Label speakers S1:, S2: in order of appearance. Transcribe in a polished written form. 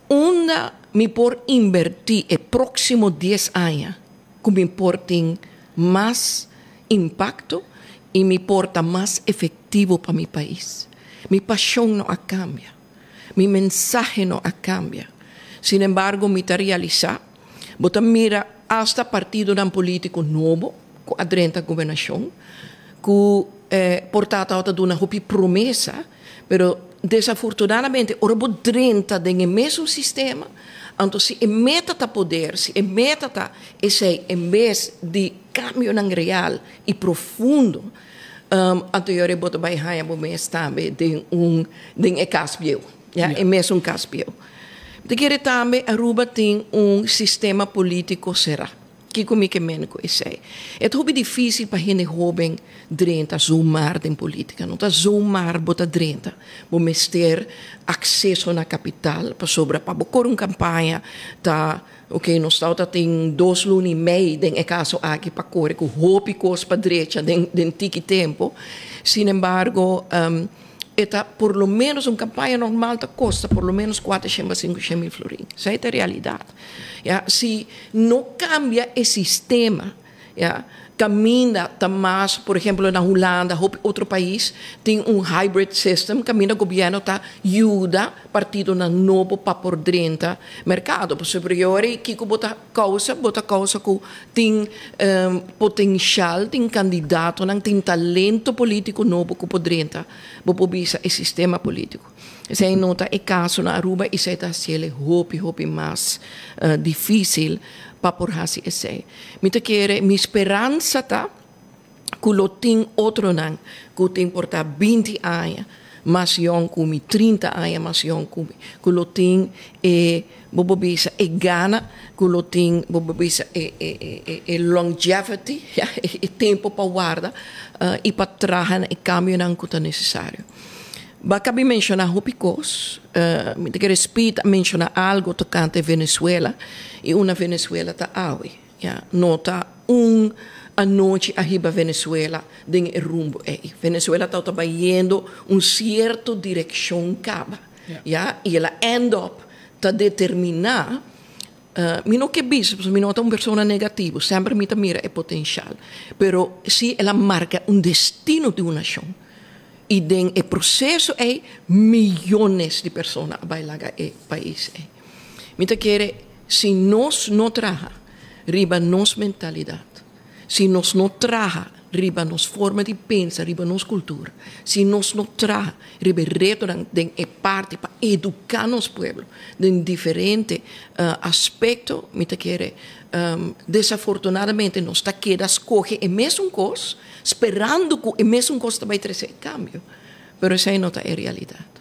S1: onde me por invertir el próximo 10 años, que me porten más impacto y me porta más efectivo para mi país. Mi pasión no cambia, mi mensaje no cambia. Sin embargo, me está realizando, bota mira hasta partido de un político nuevo, com a governação, que portata de uma promessa, pero desafortunadamente, ora bo drenta do mesmo sistema, então se emeta a poder, se emeta a esse, em vez de cambio real e profundo, então eu boto vai raia bo mes também de caspio, ja, é mesmo caspio. De querer também Aruba tem sistema político será. Que comigo menos é. É muito difícil para gente jovem drenta zoomar em política. Não está zoomar bota drenta. Vamos ter acesso na capital para sobre para bocar uma campanha tá ok nós tem 2 lunes e meio em caso aqui para correr com hópicos para direita den tique tempo. Sin embargo eta por lo menos uma campanha normal te custa por lo menos 400 a 500 mil florins. Essa é a realidade. Ja, se não cambia o sistema, ja, caminha mais, por exemplo, na Holanda, outro país, tem hybrid system, caminha o governo tá ajuda partido na novo para por dentro mercado. Por superiore, que bota causa que tem potencial, tem candidato, tem talento político novo que por dentro, para bisa o sistema político. Essa nota é caso na Aruba e está sendo hopi mais difícil para por hasi esse. Minha esperança tá que lo tem outro não, que tem portar 20 anos mais jong como 30 anos mais jong como, que lo tem bobobisa e gana, que lo tem bobobisa e longevity, e tempo para guarda e para trabalhar e cambio não que é necessário. Cabe mencionar Hopicos, me respeita mencionar algo tocante a Venezuela, e uma Venezuela está aí. Nota a noite arriba Venezuela den rumbo Venezuela está trabalhando certa direção caba, e ela end up está determinar mi non che bisogna, mi nota una persona negativa, sempre mi mira il potenziale, però sì, ela marca un destino di una nazione. E el processo é milhões de pessoas a bailar no país. Então, se nós não trabalhamos riba nossa mentalidade, se nós não trabalhamos riba nossa forma de pensar, riba nossa cultura, se nós não trabalhamos riba reto de parte para educar nosso povo em diferentes aspectos, desafortunadamente nós está queda escolhe a mesma coisa, esperando que a mesma coisa vai trazer cambio. Mas essa não é a realidade.